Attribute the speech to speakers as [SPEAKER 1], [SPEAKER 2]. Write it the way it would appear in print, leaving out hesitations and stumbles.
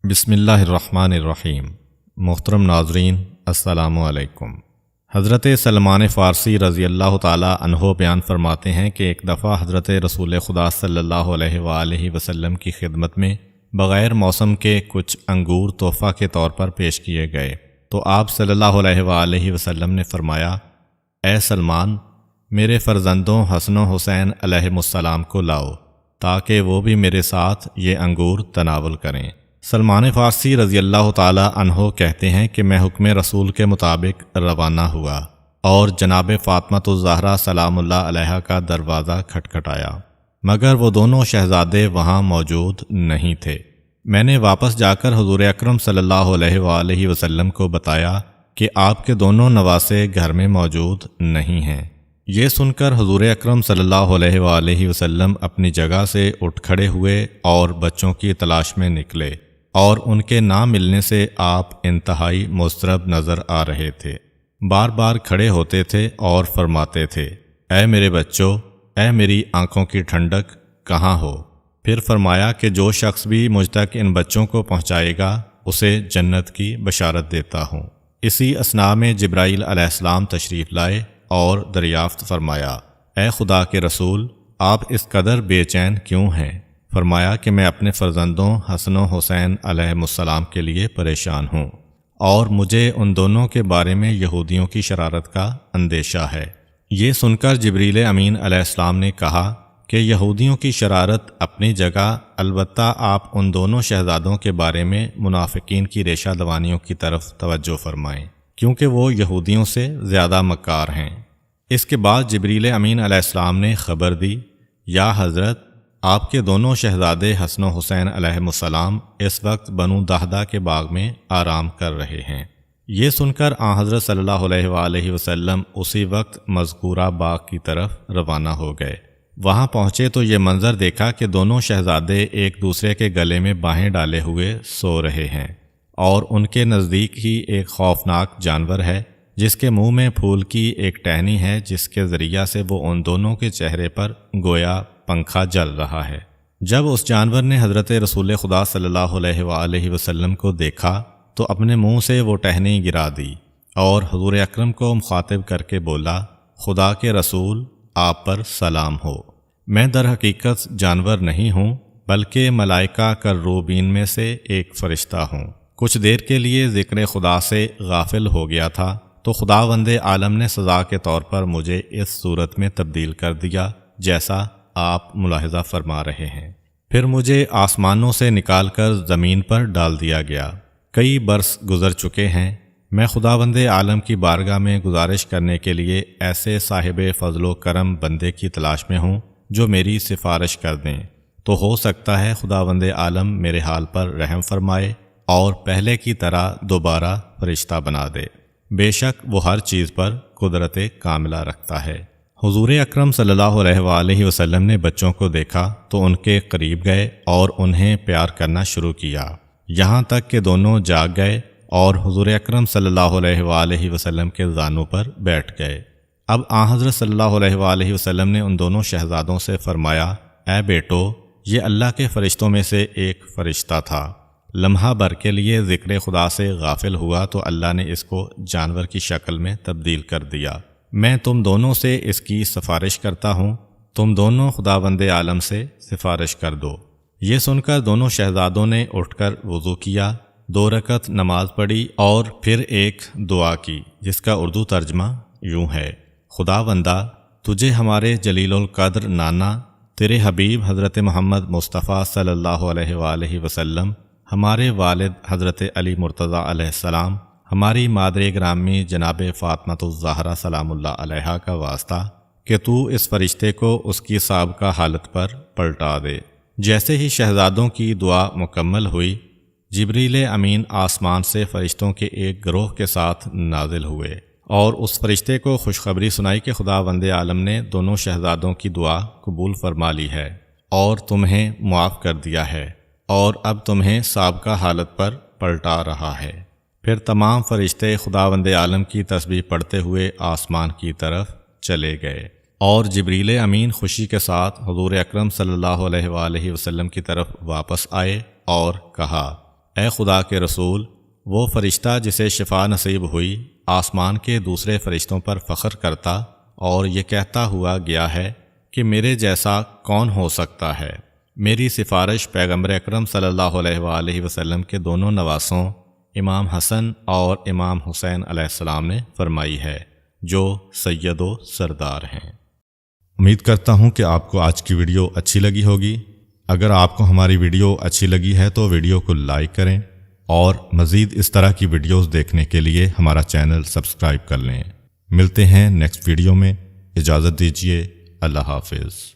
[SPEAKER 1] بسم اللہ الرحمن الرحیم۔ محترم ناظرین السلام علیکم۔ حضرت سلمان فارسی رضی اللہ تعالی عنہ بیان فرماتے ہیں کہ ایک دفعہ حضرت رسول خدا صلی اللہ علیہ وآلہ وسلم کی خدمت میں بغیر موسم کے کچھ انگور تحفہ کے طور پر پیش کیے گئے تو آپ صلی اللہ علیہ وآلہ وسلم نے فرمایا، اے سلمان، میرے فرزندوں حسن و حسین علیہ السلام کو لاؤ تاکہ وہ بھی میرے ساتھ یہ انگور تناول کریں۔ سلمان فارسی رضی اللہ تعالی عنہ کہتے ہیں کہ میں حکم رسول کے مطابق روانہ ہوا اور جناب فاطمۃ الزہرا سلام اللہ علیہا کا دروازہ کھٹکھٹایا، مگر وہ دونوں شہزادے وہاں موجود نہیں تھے۔ میں نے واپس جا کر حضور اکرم صلی اللہ علیہ وآلہ وسلم کو بتایا کہ آپ کے دونوں نواسے گھر میں موجود نہیں ہیں۔ یہ سن کر حضور اکرم صلی اللہ علیہ وآلہ وسلم اپنی جگہ سے اٹھ کھڑے ہوئے اور بچوں کی تلاش میں نکلے، اور ان کے نہ ملنے سے آپ انتہائی مضطرب نظر آ رہے تھے۔ بار بار کھڑے ہوتے تھے اور فرماتے تھے، اے میرے بچوں، اے میری آنکھوں کی ٹھنڈک، کہاں ہو؟ پھر فرمایا کہ جو شخص بھی مجھ تک ان بچوں کو پہنچائے گا اسے جنت کی بشارت دیتا ہوں۔ اسی اثناء میں جبرائیل علیہ السلام تشریف لائے اور دریافت فرمایا، اے خدا کے رسول، آپ اس قدر بے چین کیوں ہیں؟ فرمایا کہ میں اپنے فرزندوں حسن و حسین علیہ السلام کے لیے پریشان ہوں، اور مجھے ان دونوں کے بارے میں یہودیوں کی شرارت کا اندیشہ ہے۔ یہ سن کر جبریل امین علیہ السلام نے کہا کہ یہودیوں کی شرارت اپنی جگہ، البتہ آپ ان دونوں شہزادوں کے بارے میں منافقین کی ریشہ دوانیوں کی طرف توجہ فرمائیں، کیونکہ وہ یہودیوں سے زیادہ مکار ہیں۔ اس کے بعد جبریل امین علیہ السلام نے خبر دی، یا حضرت، آپ کے دونوں شہزادے حسن و حسین علیہ السلام اس وقت بنو دہدہ کے باغ میں آرام کر رہے ہیں۔ یہ سن کر آن حضرت صلی اللہ علیہ وآلہ وسلم اسی وقت مذکورہ باغ کی طرف روانہ ہو گئے۔ وہاں پہنچے تو یہ منظر دیکھا کہ دونوں شہزادے ایک دوسرے کے گلے میں باہیں ڈالے ہوئے سو رہے ہیں، اور ان کے نزدیک ہی ایک خوفناک جانور ہے جس کے منہ میں پھول کی ایک ٹہنی ہے، جس کے ذریعہ سے وہ ان دونوں کے چہرے پر گویا پنکھا جل رہا ہے۔ جب اس جانور نے حضرت رسول خدا صلی اللہ علیہ وآلہ وسلم کو دیکھا تو اپنے منہ سے وہ ٹہنی گرا دی اور حضور اکرم کو مخاطب کر کے بولا، خدا کے رسول، آپ پر سلام ہو۔ میں در حقیقت جانور نہیں ہوں بلکہ ملائکہ کروبین میں سے ایک فرشتہ ہوں۔ کچھ دیر کے لیے ذکر خدا سے غافل ہو گیا تھا تو خداوند عالم نے سزا کے طور پر مجھے اس صورت میں تبدیل کر دیا جیسا آپ ملاحظہ فرما رہے ہیں۔ پھر مجھے آسمانوں سے نکال کر زمین پر ڈال دیا گیا۔ کئی برس گزر چکے ہیں۔ میں خداوند عالم کی بارگاہ میں گزارش کرنے کے لیے ایسے صاحب فضل و کرم بندے کی تلاش میں ہوں جو میری سفارش کر دیں، تو ہو سکتا ہے خداوند عالم میرے حال پر رحم فرمائے اور پہلے کی طرح دوبارہ فرشتہ بنا دے۔ بے شک وہ ہر چیز پر قدرت کاملہ رکھتا ہے۔ حضور اکرم صلی اللہ علیہ وآلہ وسلم نے بچوں کو دیکھا تو ان کے قریب گئے اور انہیں پیار کرنا شروع کیا، یہاں تک کہ دونوں جاگ گئے اور حضور اکرم صلی اللہ علیہ وآلہ وسلم کے زانوں پر بیٹھ گئے۔ اب آن حضرت صلی اللہ علیہ وآلہ وسلم نے ان دونوں شہزادوں سے فرمایا، اے بیٹو، یہ اللہ کے فرشتوں میں سے ایک فرشتہ تھا۔ لمحہ بھر کے لیے ذکر خدا سے غافل ہوا تو اللہ نے اس کو جانور کی شکل میں تبدیل کر دیا۔ میں تم دونوں سے اس کی سفارش کرتا ہوں، تم دونوں خداوند عالم سے سفارش کر دو۔ یہ سن کر دونوں شہزادوں نے اٹھ کر وضو کیا، 2 رکعت نماز پڑھی اور پھر ایک دعا کی جس کا اردو ترجمہ یوں ہے، خداوندہ، تجھے ہمارے جلیل القدر نانا، تیرے حبیب حضرت محمد مصطفیٰ صلی اللہ علیہ وآلہ وسلم، ہمارے والد حضرت علی مرتضیٰ علیہ السلام، ہماری مادر گرامی جناب فاطمۃ الزہرا سلام اللہ علیہا کا واسطہ کہ تو اس فرشتے کو اس کی سابقہ حالت پر پلٹا دے۔ جیسے ہی شہزادوں کی دعا مکمل ہوئی، جبریل امین آسمان سے فرشتوں کے ایک گروہ کے ساتھ نازل ہوئے اور اس فرشتے کو خوشخبری سنائی کہ خداوند عالم نے دونوں شہزادوں کی دعا قبول فرما لی ہے اور تمہیں معاف کر دیا ہے، اور اب تمہیں سابقہ حالت پر پلٹا رہا ہے۔ پھر تمام فرشتے خداوند عالم کی تسبیح پڑھتے ہوئے آسمان کی طرف چلے گئے، اور جبریل امین خوشی کے ساتھ حضور اکرم صلی اللہ علیہ وآلہ وسلم کی طرف واپس آئے اور کہا، اے خدا کے رسول، وہ فرشتہ جسے شفا نصیب ہوئی آسمان کے دوسرے فرشتوں پر فخر کرتا اور یہ کہتا ہوا گیا ہے کہ میرے جیسا کون ہو سکتا ہے۔ میری سفارش پیغمبر اکرم صلی اللہ علیہ وآلہ وسلم کے دونوں نواسوں امام حسن اور امام حسین علیہ السلام نے فرمائی ہے، جو سید و سردار ہیں۔ امید کرتا ہوں کہ آپ کو آج کی ویڈیو اچھی لگی ہوگی۔ اگر آپ کو ہماری ویڈیو اچھی لگی ہے تو ویڈیو کو لائک کریں اور مزید اس طرح کی ویڈیوز دیکھنے کے لیے ہمارا چینل سبسکرائب کر لیں۔ ملتے ہیں نیکسٹ ویڈیو میں، اجازت دیجیے، اللہ حافظ۔